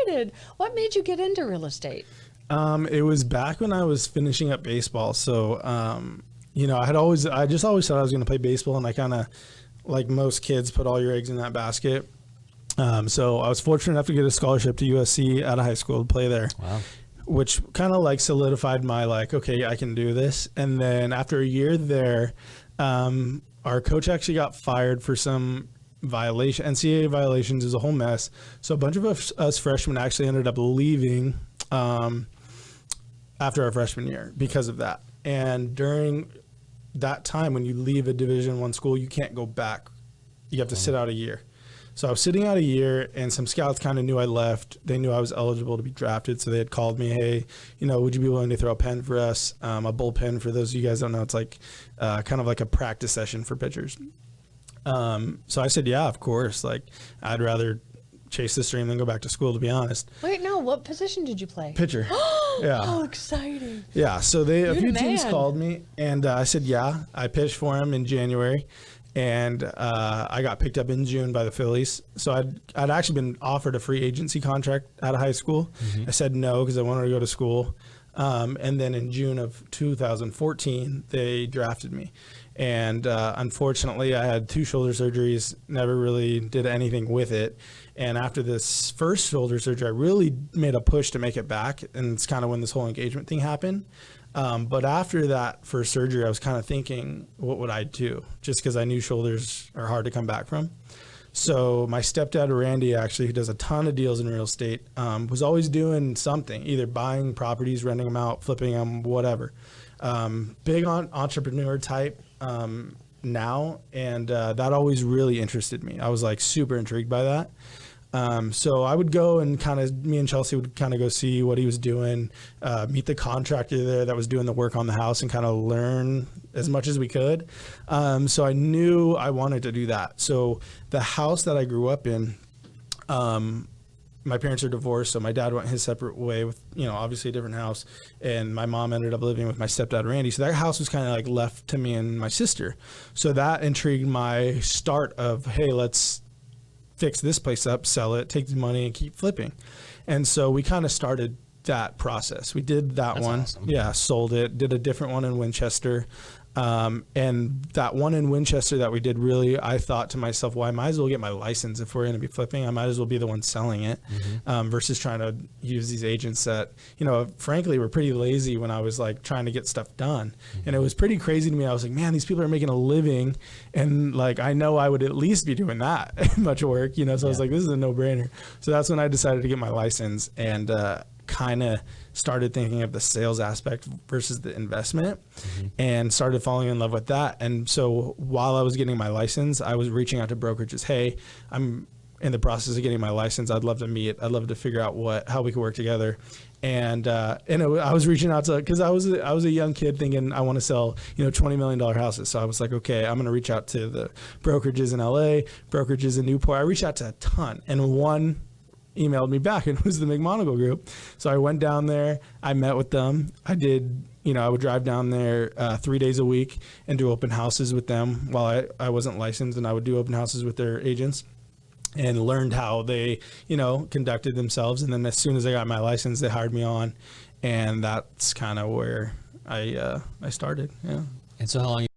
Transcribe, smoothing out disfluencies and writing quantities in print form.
excited. What made you get into real estate? It was back when I was finishing up baseball. So, I just always thought I was going to play baseball, and I kind of, like most kids, put all your eggs in that basket. So I was fortunate enough to get a scholarship to USC out of high school to play there. Wow. Which kind of like solidified my okay, I can do this. And then after a year there, our coach actually got fired for some NCAA violations. Is a whole mess. So a bunch of us freshmen actually ended up leaving after our freshman year because of that. And during that time, when you leave a Division I school, you can't go back. You have to sit out a year. So I was sitting out a year, and some scouts kind of knew I left. They knew I was eligible to be drafted, so they had called me, hey, would you be willing to throw a pen for us? A bullpen, for those of you guys don't know, it's like kind of like a practice session for pitchers. So I said, yeah, of course. Like, I'd rather chase this dream than go back to school, to be honest. Wait, no, what position did you play? Pitcher. Yeah. How exciting. Yeah, so a few teams called me, and I said, yeah. I pitched for them in January. And I got picked up in June by the Phillies. So I'd actually been offered a free agency contract out of high school. Mm-hmm. I said no because I wanted to go to school. And then in June of 2014, they drafted me. And unfortunately, I had 2 shoulder surgeries, never really did anything with it. And after this first shoulder surgery, I really made a push to make it back. And it's kind of when this whole engagement thing happened. But after that first surgery, I was kind of thinking, what would I do? Just because I knew shoulders are hard to come back from. So my stepdad, Randy, actually, who does a ton of deals in real estate, was always doing something, either buying properties, renting them out, flipping them, whatever. Big on entrepreneur type now, and that always really interested me. I was like super intrigued by that. So I would go and me and Chelsea would kind of go see what he was doing, meet the contractor there that was doing the work on the house, and kind of learn as much as we could. So I knew I wanted to do that. So the house that I grew up in, my parents are divorced, so my dad went his separate way with, obviously a different house, and my mom ended up living with my stepdad, Randy. So that house was kind of like left to me and my sister. So that intrigued my start of, hey, let's fix this place up, sell it, take the money, and keep flipping. And so we kind of started that process. We did that one. Awesome. Yeah, sold it, did a different one in Winchester. And that one in Winchester that we did, really, I thought to myself, well, I might as well get my license. If we're going to be flipping, I might as well be the one selling it, versus trying to use these agents that, frankly, were pretty lazy when I was like trying to get stuff done. And it was pretty crazy to me. I was like, man, these people are making a living. And like, I know I would at least be doing that much work, so I was like, this is a no brainer. So that's when I decided to get my license, and, kind of started thinking of the sales aspect versus the investment, and started falling in love with that. And so while I was getting my license, I was reaching out to brokerages. Hey, I'm in the process of getting my license. I'd love to meet. I'd love to figure out how we could work together. And I was reaching out to, because I was a young kid thinking I want to sell, $20 million houses. So I was like, okay, I'm going to reach out to the brokerages in LA, brokerages in Newport. I reached out to a ton, and one emailed me back, and it was the McMonagle Group. So I went down there, I met with them. I did, I would drive down there 3 days a week and do open houses with them while I wasn't licensed, and I would do open houses with their agents, and learned how they, conducted themselves. And then as soon as I got my license, they hired me on, and that's kind of where I started. Yeah. And so how long